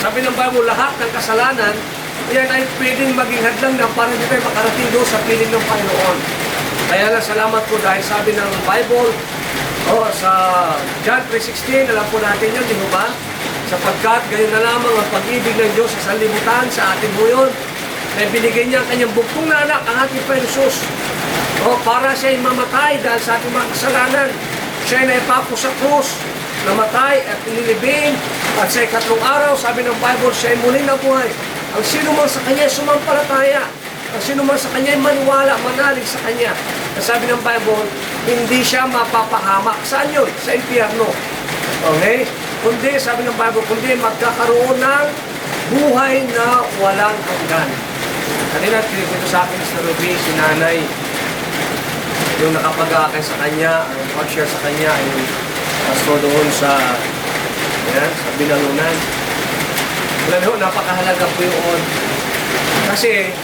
Sabi ng Bible, lahat ng kasalanan, yan ay pwedeng maging hadlang na para hindi tayo makarating doon sa piling ng Panginoon. Kaya lang salamat po dahil sabi ng Bible, sa John 3:16, alam po natin yun, di ba? Sapagkat gayon na lamang ang pag-ibig ng Diyos sa sanlibutan, sa atin po yun, na binigay niya ang kanyang bugtong na anak, ang ating Panginoon. Para siya ay mamatay dahil sa ating mga kasalanan. Siya ay naipapo sa krus, namatay at inilibing, at sa ikatlong araw, sabi ng Bible, siya ay muling nabuhay. Ang sino man sa kanya ay sumampalataya, ang sino man sa kanya ay maniwala, manalig sa kanya. At sabi ng Bible, hindi siya mapapahamak. Saan yun? Sa impyerno. Okay? Kundi, sabi ng Bible, kundi magkakaroon ng buhay na walang hanggan. Kanina, tinito sa akin sa Ruby, si nanay, yung nakapag-aakay sa kanya, ang pag-share sa kanya, yung pasto doon sa Binalunan. Alam mo, napakahalaga po yun. Kasi,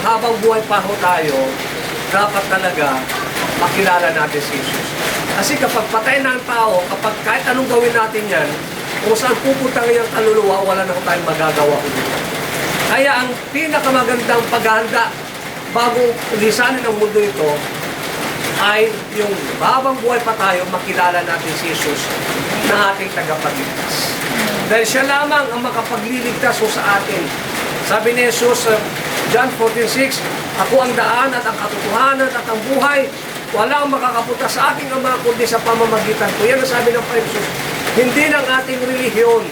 habang buhay pa ho tayo, dapat talaga makilala natin si Jesus. Kasi kapag patay na ang tao, kapag kahit anong gawin natin yan, kung saan pupunta ngayong kaluluwa, wala na tayong magagawa. Kaya ang pinakamagandang paghahanda bago lisanin ang mundo ito, ay yung habang buhay pa tayo, makilala natin si Jesus na ating tagapagligtas. Dahil siya lamang ang makapagliligtas sa atin. Sabi ni Jesus sa John 14:6, ako ang daan at ang katotohanan at ang buhay. Walang makakapunta sa aking Ama kundi sa pamamagitan ko. Yan ang sabi ng Panginoon. Hindi ng ating relihiyon.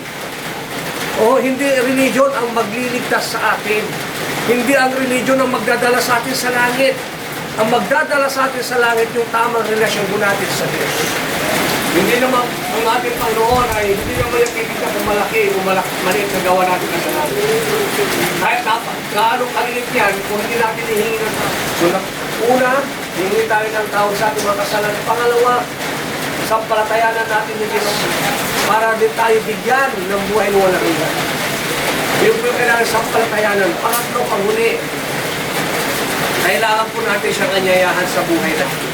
Hindi religion ang magliligtas sa atin. Hindi ang religion ang magdadala sa atin sa langit. Ang magdadala sa atin sa langit yung tamang relasyon mo natin sa Diyos. Hindi naman ang ating Panginoon ay hindi naman yung kikita kung malaki o maliit na gawa natin sa langit. Kahit gaano kaliit yan, kung hindi natin hihingi ng tao. So, una, hihingi tayo ng tawag sa ating mga kasalanan. Pangalawa, sampalatayanan natin yung Diyos para din tayo bigyan ng buhay na walang hanggan. Yung po kailangan sampalatayanan. Pangatlo, panghuli, kailangan po natin siyang anyayahan sa buhay natin.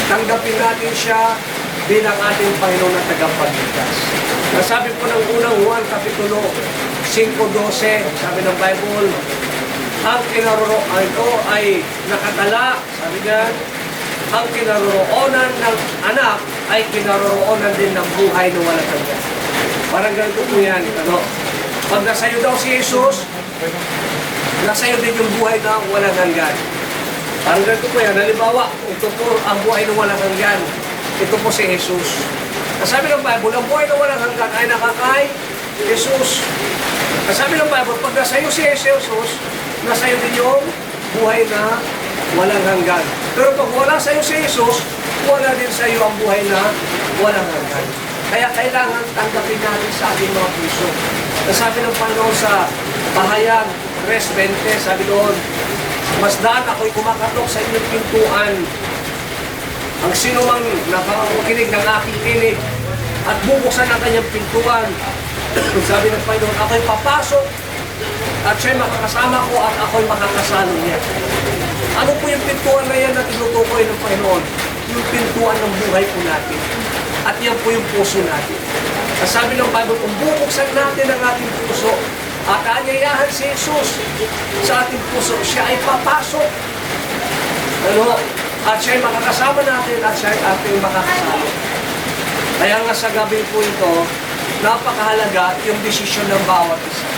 Tanggapin natin siya bilang ating Panginoon at tagapagligtas. Nasabi po ng unang Juan Kapitulo 5:12, sabi ng Bible, ang kinaroroonan ito ay nakatala, sabi niya, ang kinaroroonan ng anak ay kinaroroonan din ng buhay na walang hanggan. Parang ganito po yan. Pag nasayo daw si Jesus, nasayo din yung buhay na walang hanggan. Parang ganito po yan. Halimbawa, ito po ang buhay na walang hanggan. Ito po si Jesus. Nasabi ng Bible, ang buhay na walang hanggan ay nakakay Jesus. Nasabi ng Bible, pag nasayo si Jesus, nasayo din yung buhay na walang hanggan. Pero pag wala sa'yo si Jesus, wala din sa'yo ang buhay na walang hanggan. Kaya kailangan tanggapin natin sa ating mga puso. Nasabi ng Panginoon sa Pahayag 3:20, sabi doon, masdaan ako'y kumakatok sa inyong pintuan. Ang sino mang nakakinig ng aking tinig at bubuksan ang kanyang pintuan, sabi ng Panginoon, ako'y papasok at siya'y makakasama ko at ako'y makakasalo niya. Ano po yung pintuan na yan na tinutukoy ng Panginoon? Yung pintuan ng buhay po natin. At yan po yung puso natin. At sabi ng Bible, kung bubuksan natin ang ating puso at aanyayahan si Jesus sa ating puso, siya ay papasok. At siya ay makakasama natin at siya ay ating makakasama. Kaya nga sa gabi po ito, napakahalaga yung desisyon ng bawat isa.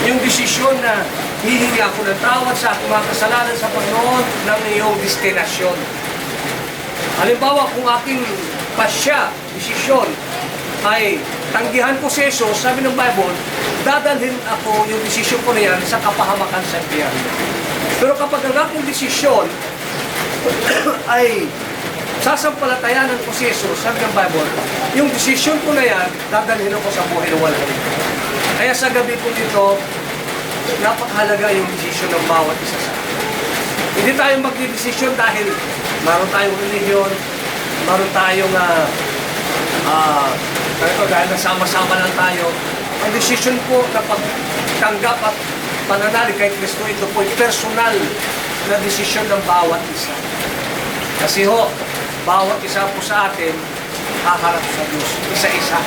Yung desisyon na hihingi ako ng tawad sa aking mga kasalanan sa Panginoon ng iyong destinasyon. Halimbawa, kung aking desisyon ay tanggihan ko si Jesus, sabi ng Bible, dadalhin ako yung desisyon ko na yan sa kapahamakan sa impyerno. Pero kapag ang aking desisyon ay sasampalatayanan ko si Jesus, sabi ng Bible, yung desisyon ko na yan, dadalhin ako sa buhay na walang hanggan. Kaya sa gabi po dito, napakahalaga yung desisyon ng bawat isa sa atin. Hindi tayo magdidesisyon dahil maroon tayong relihiyon, maroon tayong dahil nasama-sama lang tayo. Ang desisyon po na pagtanggap at pananalig kay Kristo, ito po ay personal na desisyon ng bawat isa. Kasi bawat isa po sa atin haharap sa Diyos, isa-isa.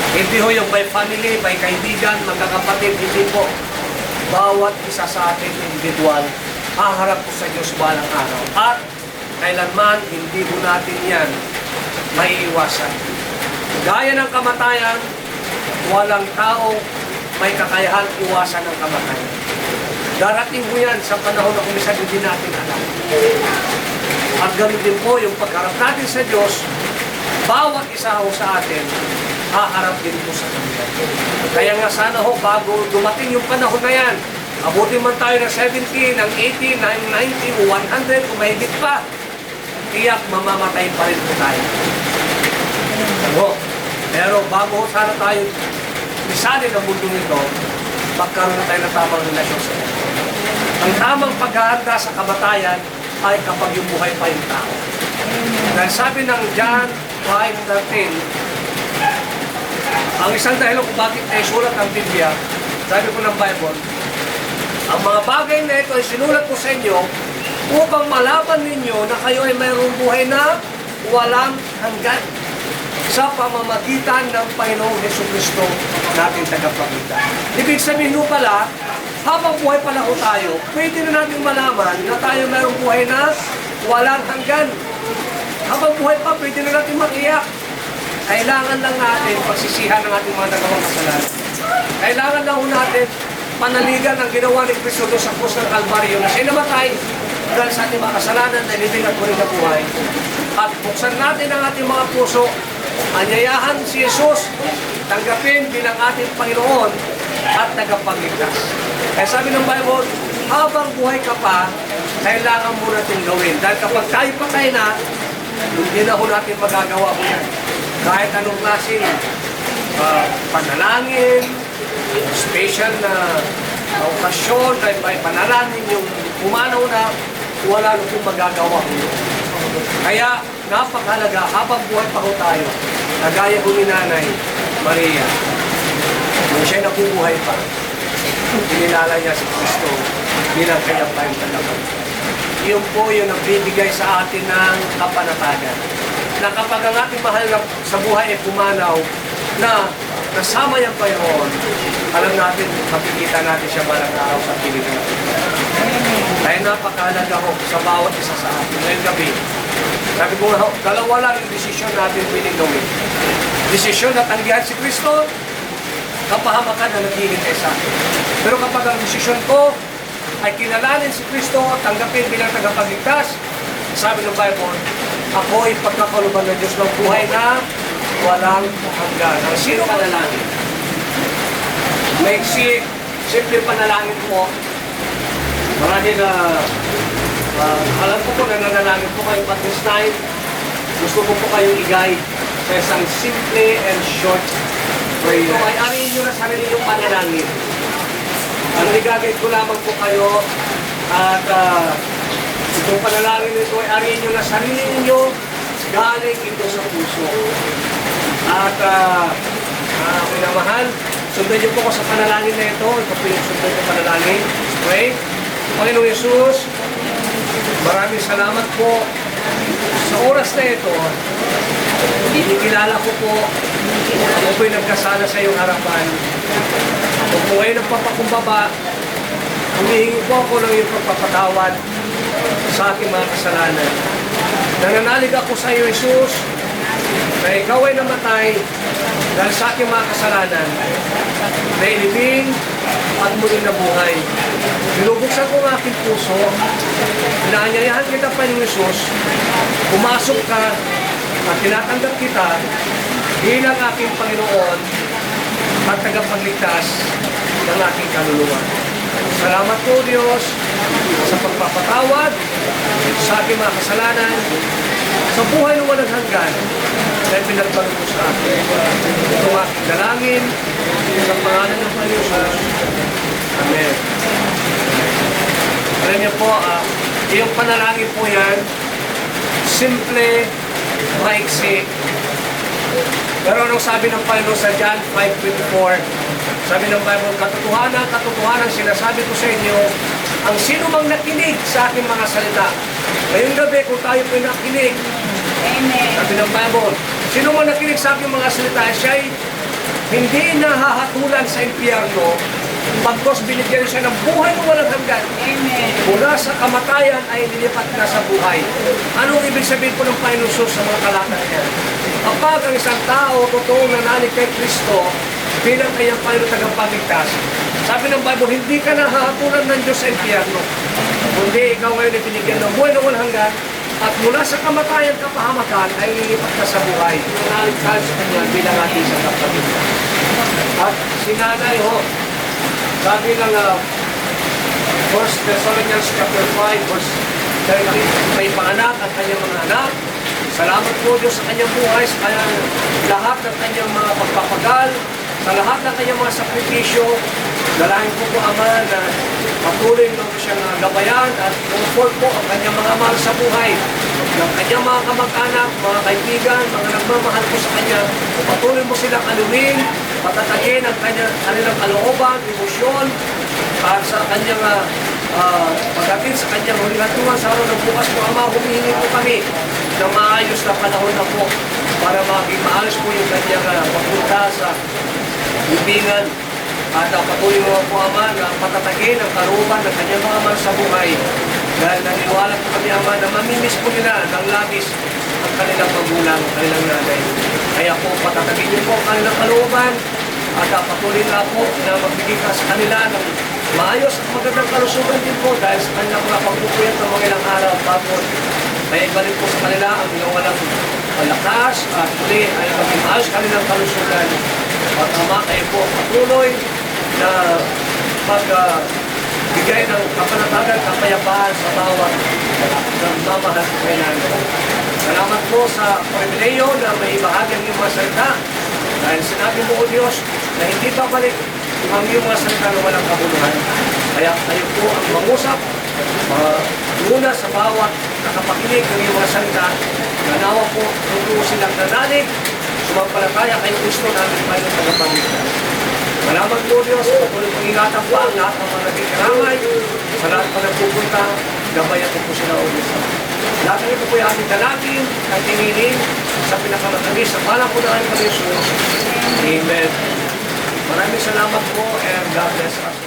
Hindi ho yung by family, by kaibigan, magkakapatid, hindi po. Bawat isa sa atin individual, haharap po sa Diyos balang araw. At kailanman, hindi po natin yan maiiwasan. Gaya ng kamatayan, walang tao may kakayahan iwasan ng kamatayan. Darating po yan sa panahon na kumisan hindi natin alam. At ganoon din po yung pagharap natin sa Diyos, bawat isa ho sa atin, haharap din po sa kanila. Kaya nga sana ho, bago dumating yung panahon na yan, abutin man tayo ng 70, ng 80, ng 90, o 100, o mahigit pa, tiyak mamamatay pa rin po tayo. Ano? Pero bago sana tayo isalin ang mundo nito, magkaroon na tayo ng tamang relasyon sa Diyos. Ang tamang paghahanda sa kamatayan ay kapag yung buhay pa yung tao. Dahil sabi ng John 5:13, ang isang dahilan kung bakit ay sulat ang Biblia, sabi ko ng Bible, ang mga bagay na ito ay sinulat ko sa inyo upang malaman ninyo na kayo ay mayroong buhay na walang hanggan sa pamamagitan ng Panginoong Jesucristo natin tagapagligtas. Ibig sabihin nyo pala, habang buhay pala ko tayo, pwede na natin malaman na tayo mayroong buhay na walang hanggan. Habang buhay pa, pwede na natin makiyak. Kailangan lang natin pagsisihan ng ating mga nagawang kasalanan. Kailangan lang natin panaligan ang ginawa ni Cristo sa krus ng Kalbaryo na siya namatay dahil sa ating mga kasalanan na nilibing at muling na buhay. At buksan natin ang ating mga puso, anyayahan si Jesus, tanggapin bilang ating Panginoon at tagapagligtas. Kaya sabi ng Bible, habang buhay ka pa, kailangan mo natin gawin. Dahil kapag tayo patay na, hindi na ho natin magagawa ko yan. Kahit anong klaseng panalangin, special na okasyon, kahit may panalangin yung pumanaw na, wala na kong magagawa ko yun. Kaya napakahalaga, habang buhay pa ho tayo, nagaya ko ni Nanay Maria, nung siya nabubuhay pa, kinilala niya si Kristo bilang kanyang tagapagligtas. Yun po yung nagbibigay sa atin ng kapanatagan. Na kapag ang ating mahal na sa buhay ay pumanaw, na kasama yung Panginoon, alam natin, makikita natin siya balang araw sa piling natin. Kaya napakahalaga ho sa bawat isa sa atin. Ngayong gabi, sabi ko nga, dalawa lang yung desisyon natin piling gawin. Desisyon na tanggihan si Kristo, kapahamakan na naghihintay sa akin. Pero kapag ang desisyon ko ay kilalanin si Kristo at tanggapin bilang tagapagligtas, sabi ng Bible, ako ay pagkakaluban ng Diyos ng buhay na walang hanggan. Ang sino panalangin? Maiksi, simple panalangin po. Marami na, alam ko po na nanalangin po kayo, but this time, gusto ko po kayong i-guide sa isang simple and short prayer. So, ay ariin nyo na sarili yung panalangin. Ang i-guide ko lamang po kayo at itong panalangin nito ay ariin nyo na sarili ninyo galing ito sa puso. At minamahal, sundan niyo po ko sa panalangin na ito. Ito po yung sundan yung panalangin. Pray. Panginoong Yesus, maraming salamat po sa oras na ito. Inikilala ko po, ako po'y nagkasala sa iyong harapan. Ako po ay nagpapakumbaba. Humihingi po ako ng iyong pagpapatawad sa aking mga kasalanan. Nananalig ako sa iyo, Jesus, na ikaw ay namatay dahil sa aking mga kasalanan, na ilibing at muling nabuhay. Binubuksan ko ang aking puso, inaanyayahan kita, Panginoong Jesus, pumasok ka at tinatanggap kita bilang aking Panginoon at tagapagligtas ng aking kaluluwa. Salamat po, Diyos, sa pagpapatawad sa aking mga kasalanan, sa buhay ng walang hanggan na pinagbago ko sa akin. Ito aking dalangin sa pangalan ng Panginoon Jesus. Amen. Alam niyo po, yung panalangin po yan, simple, maiksi. Pero anong sabi ng Panginoon sa John 5:24? Sabi ng Bible, katotohanan, sinasabi ko sa inyo, ang sino mang nakinig sa aking mga salita. Ngayong gabi, kung tayo po'y nakinig, Amen. sabi ng Bible, sino mang nakinig sa aking mga salita, siya'y hindi nahahatulan sa impyerno, pagkos binigyan siya ng buhay na walang hanggan. Amen. Mula sa kamatayan ay nilipat na sa buhay. Anong ibig sabihin po ng Panginoon Jesus sa mga talatang niya? Kapag ang isang tao totoong nanalig kay Kristo bilang kanyang Panginoon tagapagligtas, sabi ng Bible, hindi ka nahahatulan ng Diyos sa impyerno. Kundi ikaw ngayon ay binigyan ng buhay na walang hanggan, at mula sa kamatayan kapahamakan ay nilipat na sa buhay. Nanalig tayo sa kanya bilang ating isang tagapagligtas. At si nanay ho, sabi ng 1 Thessalonians chapter 5 verse 13, may panganak ang kanyang mga anak. Salamat po Diyos sa kanyang buhay, sa kanyang lahat ng kanyang mga pagpapagal, sa lahat ng kanyang mga sakripisyo. Dalangin ko po Ama na patuloy nyo siyang gabayan at comfort po ang kanyang mga mahal sa buhay. Ng kanyang mga kamag-anak, mga kaibigan, mga nagmamahal po sa kanya. Patuloy mo silang alumin, patatagin ang kanilang kalooban, emosyon, at sa kanyang pagdating sa kanyang huling hantungan sa araw ng bukas po, Ama, humihingi po kami na maayos na panahon na po para maging maayos po yung kanyang pagpunta sa libingan. At patuloy mo po, Ama, na patatagin ang karuban ng kanyang mga mahal sa buhay. Dahil naniniwala po kami, Ama, na mamimiss po nila ng labis ang kanilang magulang, ang kanilang nanay. Kaya po, patatagin niyo po ang kanilang karuban at patuloy na po na magbigay ka sa kanila ng maayos at magandang kalusugan din po dahil sa kanilang mga pagpupuyat ng mga ilang araw at tapon. Kaya ibalik po sa kanila ang ilang walang malakas at muli ay maging maayos kanilang kalusugan. At Ama, kayo po patuloy na magbigay ng kapanatagan, kapayapaan sa bawat nagmamahal sa kailangan. Salamat po sa pribileyo na may bahagi ang iyong mga salita. Dahil sinabi mo, O Diyos, na hindi babalik ang iyong mga salita na walang kabuluhan. Kaya kayo po ang mangusap, muna sa bawat nakapakinig ng iyong mga salita. Ganawa po, totoo silang nanalig, sumampalataya kay Kristo namin tayo ng tagapagligtas. Salamat po, Diyos, patuloy pong ingatan pa ang lahat ng mga naging karamay, sa lahat pa nagpupunta, gabayan po sila, O Diyos. Lahat ng ito po yung aming dalangin at hinihiling sa pinakamatagis sa pala po na aming Panginoon. Amen. Maraming salamat po and God bless us.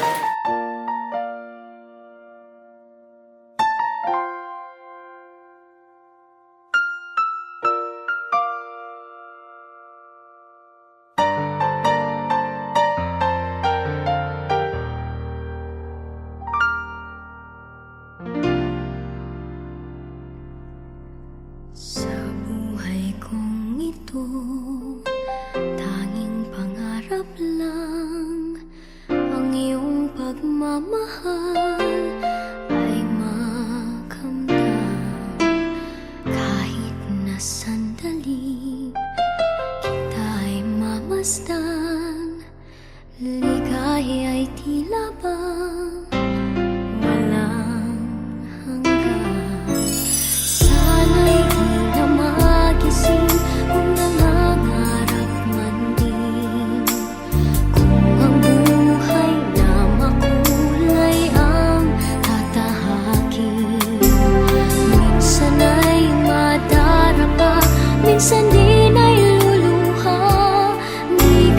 Sa buhay kong ito, tanging pangarap lang ang iyong pagmamahal ay makamtan. Kahit na sandali kita'y mamasdan, ligay ay tila bang walang hanggan. Sana'y di na magising kung nangangarap man din, kung ang buhay na makulay ang tatahakin. Minsan ay madarapa, minsan din ay luluha, di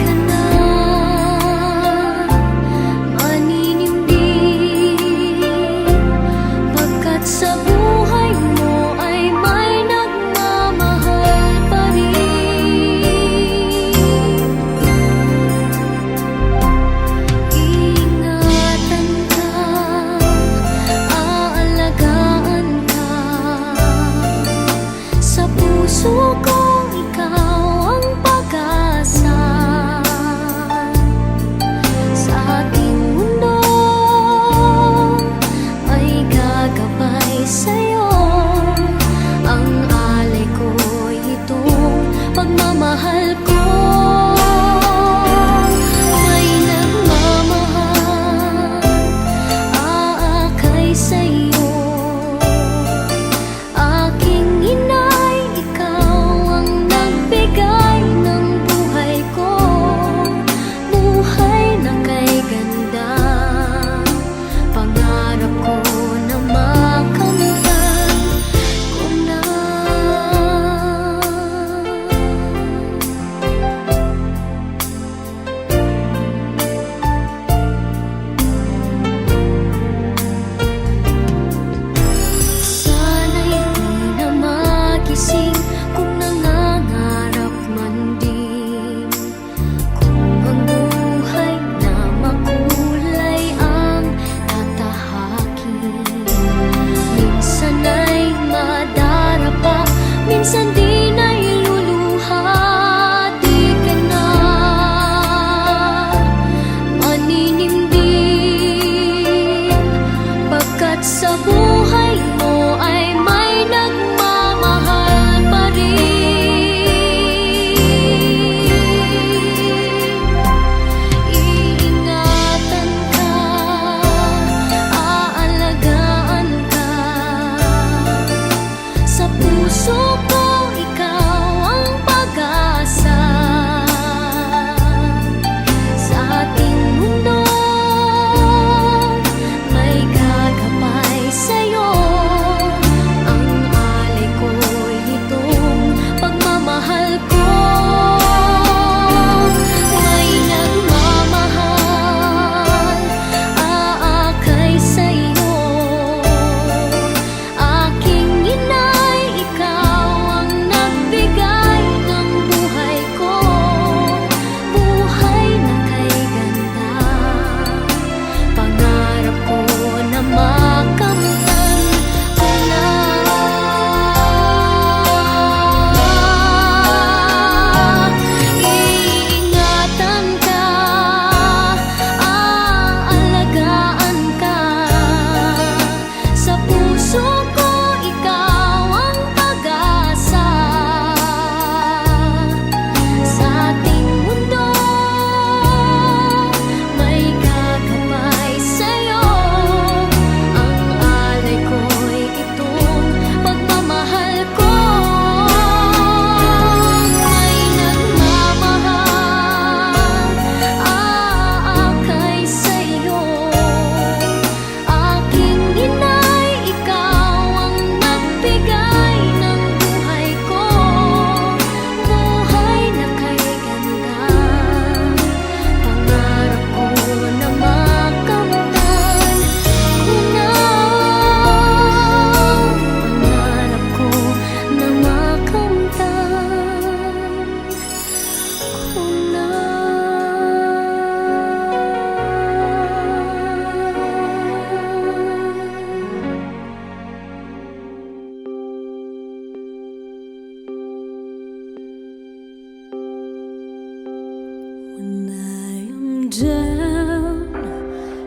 When I am down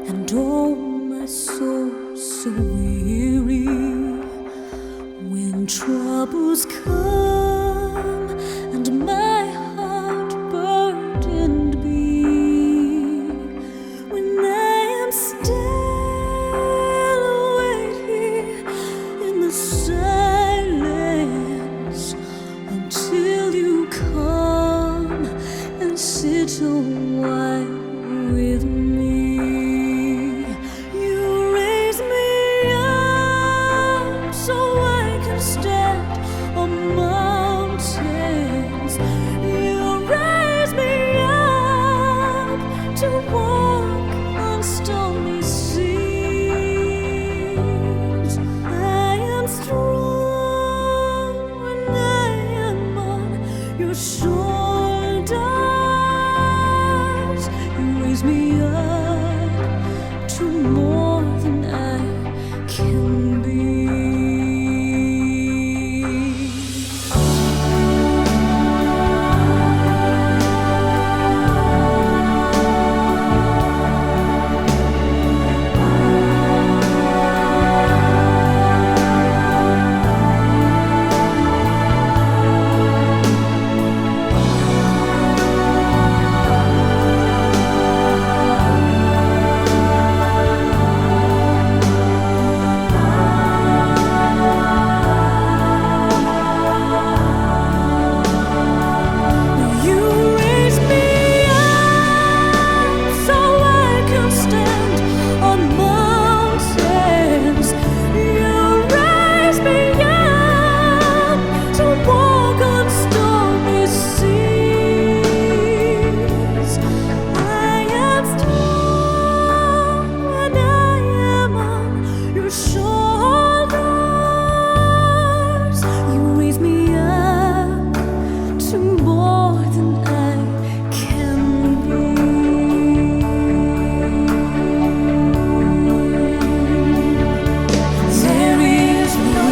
and oh my soul so weary, when troubles come and my heart burdened be, when I am still waiting in the silence until you come and sit a while with me. You raise me up so I can stand on mountains. You raise me up to walk on stormy seas. I am strong when I am on your shoulders. You raise me up to more than I can be. You raise me up so I can stand on mountains. You raise me up to walk on stormy seas. I am strong when I am on your shoulders. You raise me up to more than I can be. There is no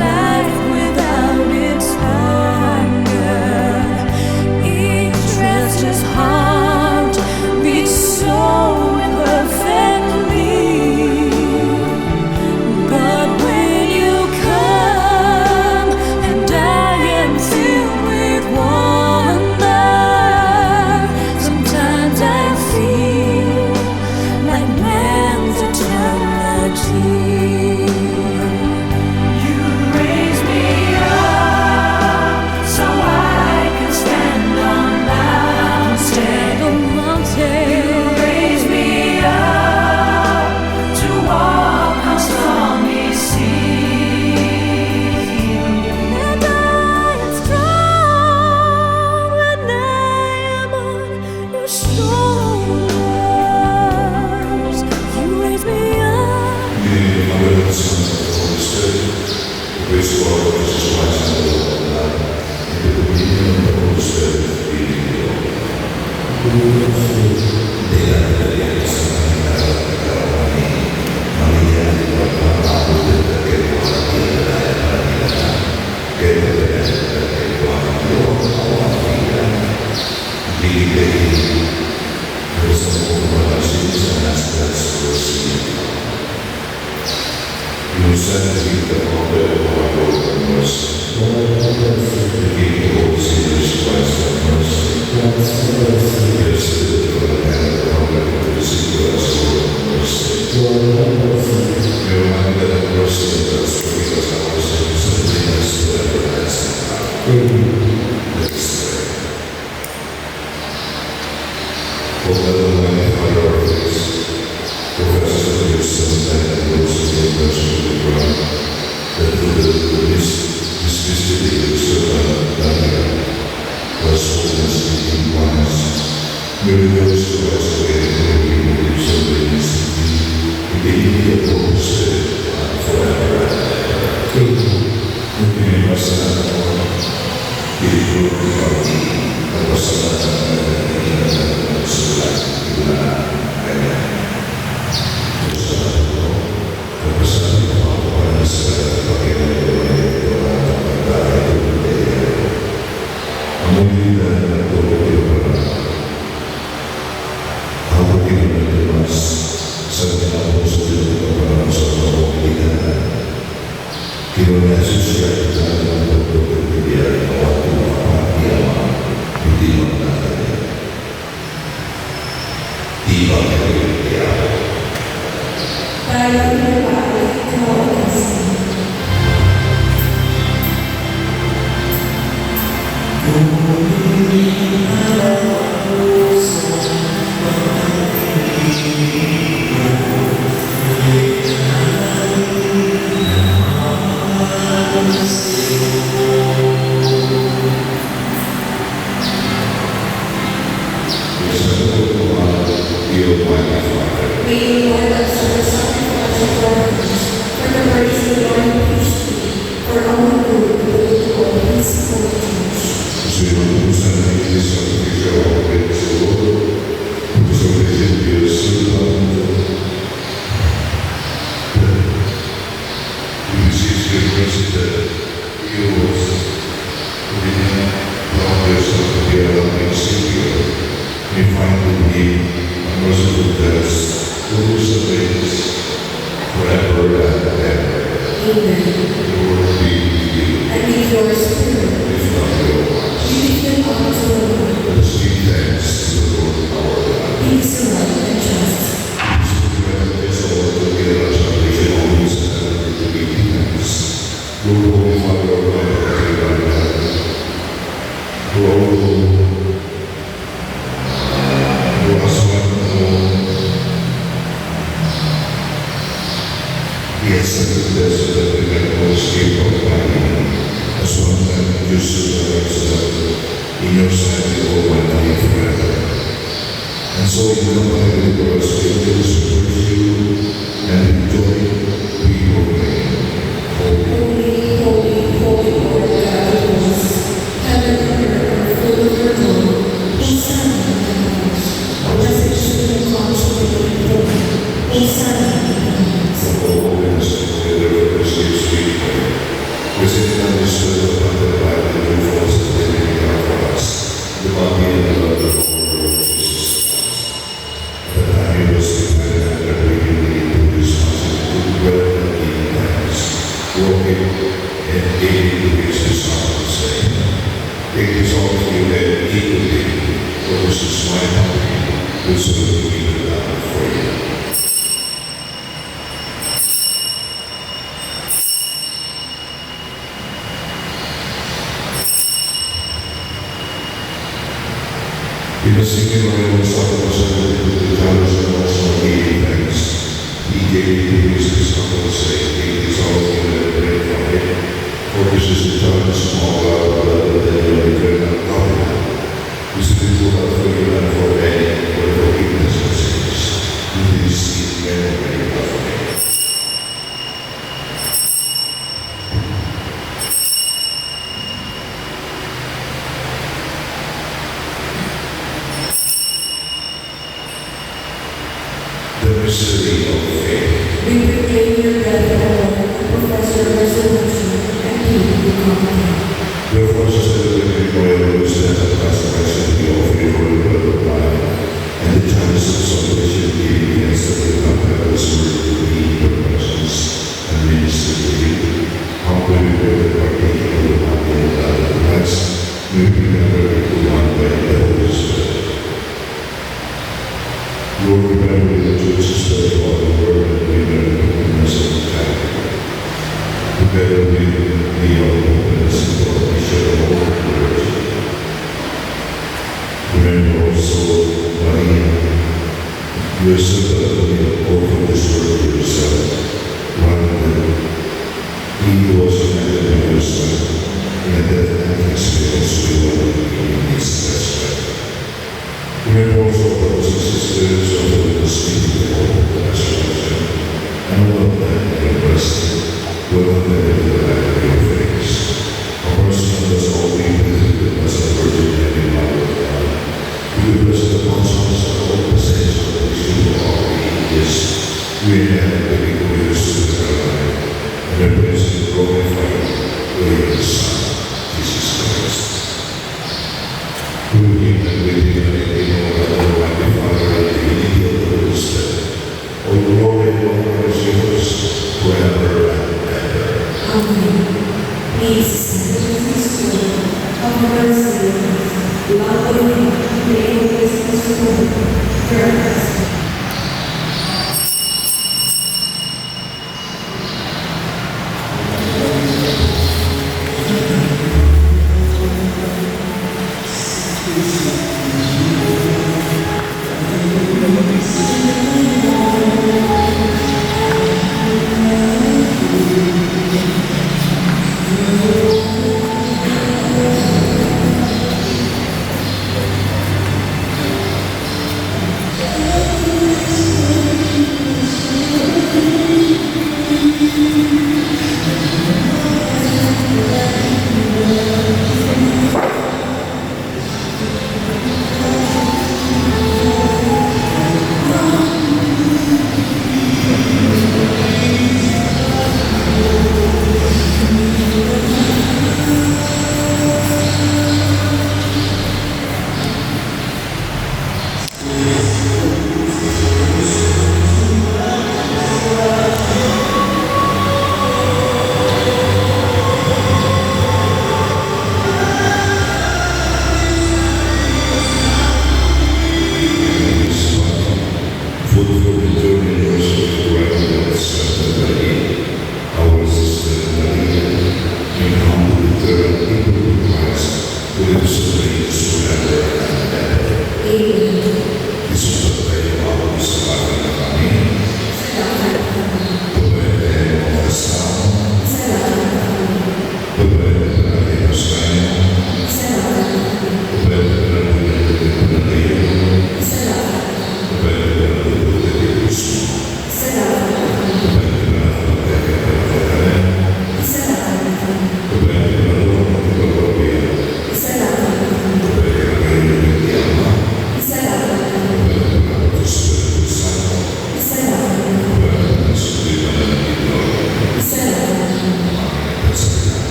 life without its hunger. Each restless heart beats so perfectly. But when you come and I am filled with wonder, sometimes I feel like man's eternity. You raise me up so I can stand on mountains. You raise me up to walk on stormy seas. And I am strong when I am on your shoulders. You raise me up. Amen. Yes,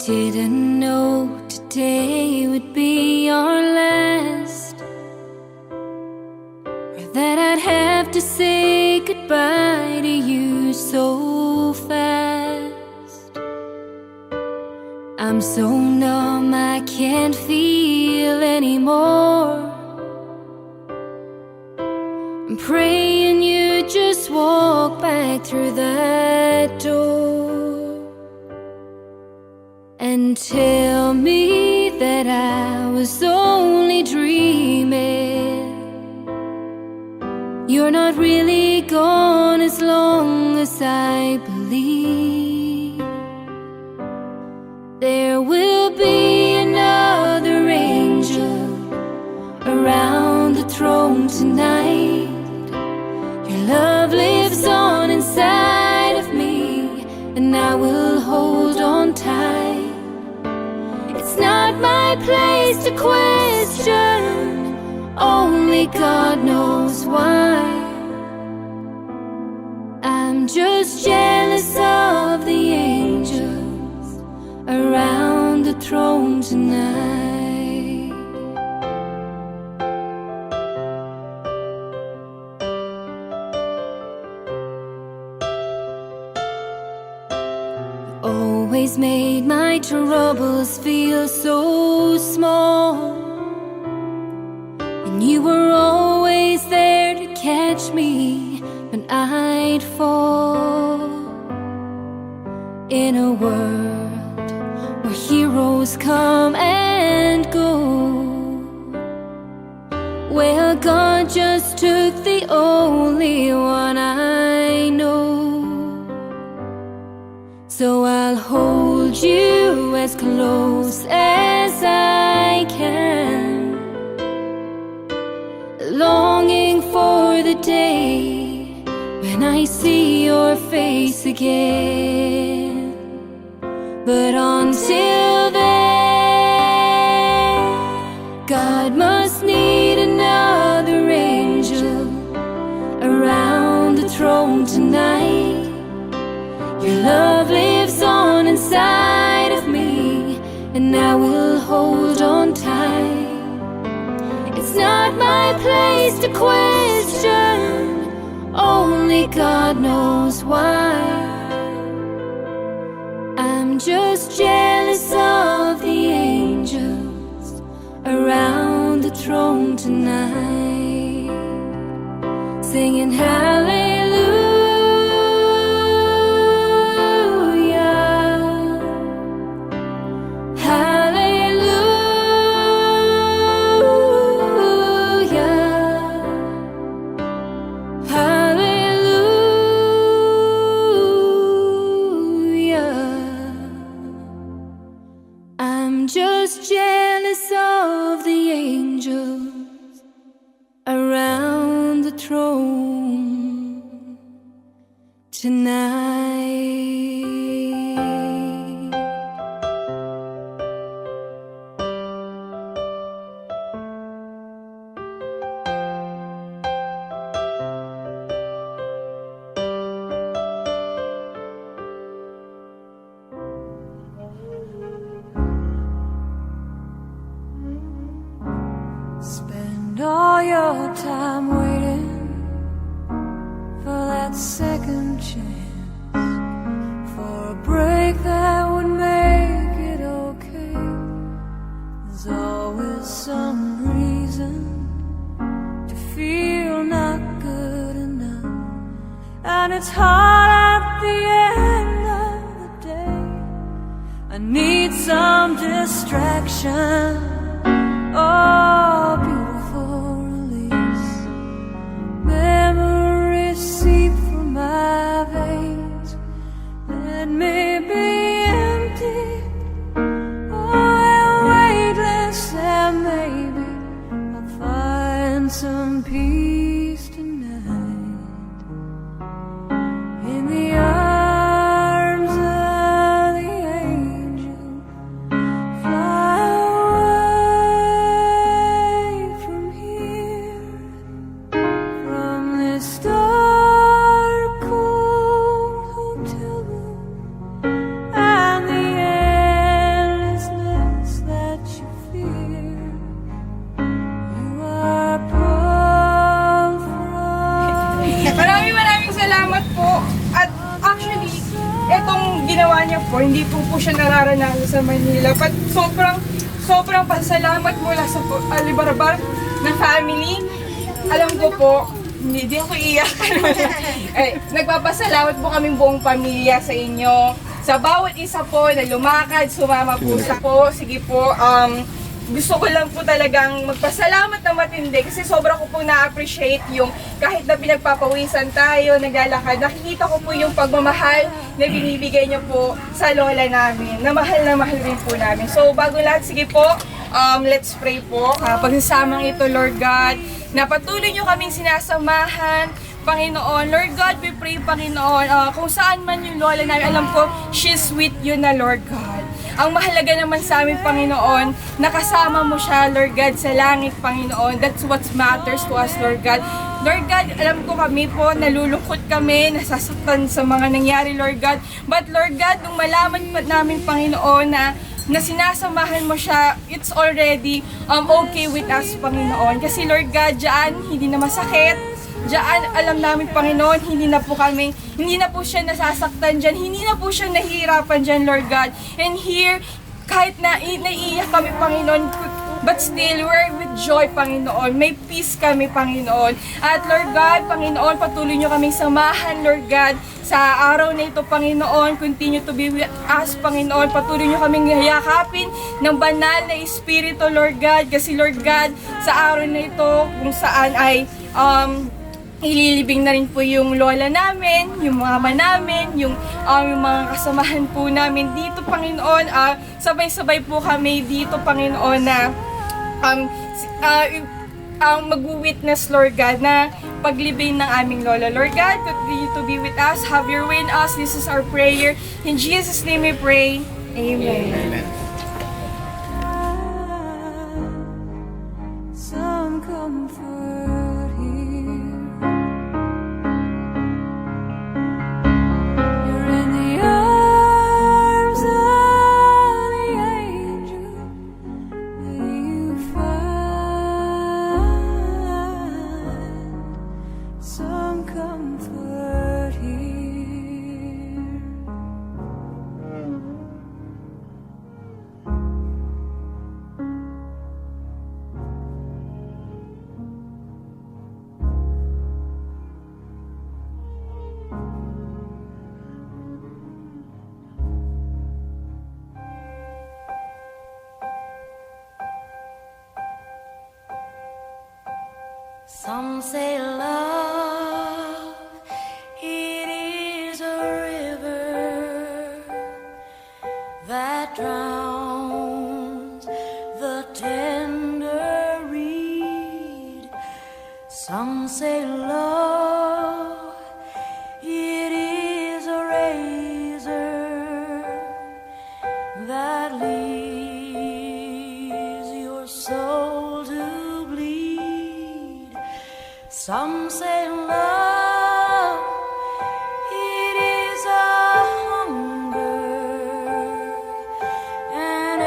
Didn't know today would be our last, or that I'd have to say goodbye to you so fast. I'm so numb I can't feel anymore. I'm praying you just walk back through that door and tell me that I was only dreaming. You're not really gone as long as I believe. There will be another angel around the throne tonight. Your love lives on inside of me, and I will hold on tight. It's not my place to quit. only God knows why. I'm just jealous of the angels around the throne tonight. Always made my troubles feel so small, and you were always there to catch me when I'd fall. In a world where heroes come and go, well, God just took the only one I know. So I'll hold you as close as I can, longing for the day when I see your face again. But until then, God must need another angel around the throne tonight. Your love lives on inside of me, and I will hold on tight. It's not my place to question, only God knows why. I'm just jealous of the angels around the throne tonight, singing hallelujah. I'm just jealous of the angels around the throne tonight. Spend all your time waiting for that second chance, for a break that would make it okay. There's always some reason to feel not good enough, and it's hard at the end of the day. I need some distraction. Oh, beautiful release. Memories seep through my veins. Let me be empty. Oh, weightless, and maybe I'll find some peace tonight in the arms of the angel. Fly away from here, from this dark, cold hotel room, and the endlessness that you fear. You are pulled from. Maraming salamat po. At actually, etong ginawa niya po, hindi po siya nararanasan sa Manila. But sobrang pasalamat mula sa Alibarabar na family. Alam ko po, hindi ako iiyak. Nagpapasalamat po kaming buong pamilya sa inyo. Sa bawat isa po na lumakad, sumama po sa po. Sige po, gusto ko lang po talagang magpasalamat na matindi kasi sobra ko po na-appreciate yung kahit na pinagpapawisan tayo, naglalakad, nakikita ko po yung pagmamahal na binibigay niyo po sa lola namin, na mahal rin po namin. So bago lahat, sige po, let's pray po. Pagsasamang ito, Lord God, na patuloy niyo kaming sinasamahan, Panginoon. Lord God, we pray, Panginoon, kung saan man yung lola namin, alam ko, she's with you na, Lord God. Ang mahalaga naman sa amin, Panginoon, nakasama mo siya, Lord God, sa langit, Panginoon. That's what matters to us, Lord God. Lord God, alam ko kami po, nalulungkot kami, nasasaktan sa mga nangyari, Lord God. But Lord God, nung malaman pa namin, Panginoon, na sinasamahan mo siya, it's already okay with us, Panginoon. Kasi Lord God, dyan, hindi na masakit. Diyan, alam namin, Panginoon, hindi na po siya nasasaktan dyan, hindi na po siya nahihirapan dyan, Lord God. And here, kahit na naiiyak kami, Panginoon, but still, we're with joy, Panginoon. May peace kami, Panginoon. At Lord God, Panginoon, patuloy nyo kaming samahan, Lord God, sa araw na ito, Panginoon. Continue to be with us, Panginoon. Patuloy nyo kaming hayakapin ng banal na Espiritu, Lord God. Kasi, Lord God, sa araw na ito, kung saan ay ililibing na rin po yung lola namin, yung mama namin, yung mga kasamahan po namin dito, Panginoon. Sabay-sabay po kami dito, Panginoon, na mag-witness, Lord God, na paglibing ng aming lola. Lord God, continue to be with us, have your way in us. This is our prayer. In Jesus' name we pray. Amen. Amen. Some comfort here. You're in the arms of the angel. You find some comfort here. Some say love, it is a river that drowns the tender reed. Some say love, it is a razor that leaves your soul to bleed. Some say love, it is a hunger, an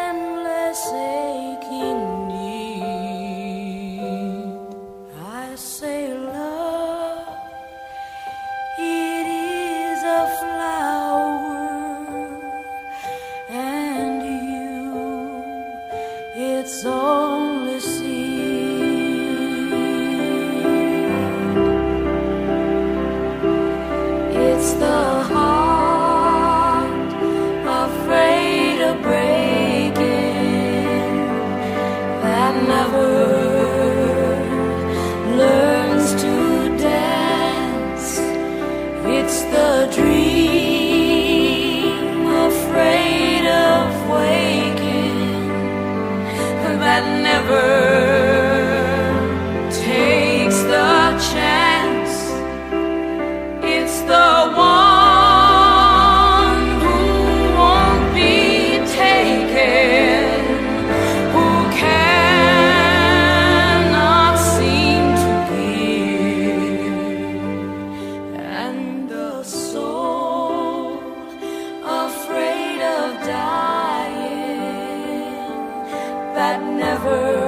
endless aching need. I say love, it is a flower, and you, it's only seed. It's the heart afraid of breaking that never learns to dance. It's the dream afraid of waking that never takes the chance. It's the one who won't be taken, who cannot seem to give, and the soul afraid of dying that never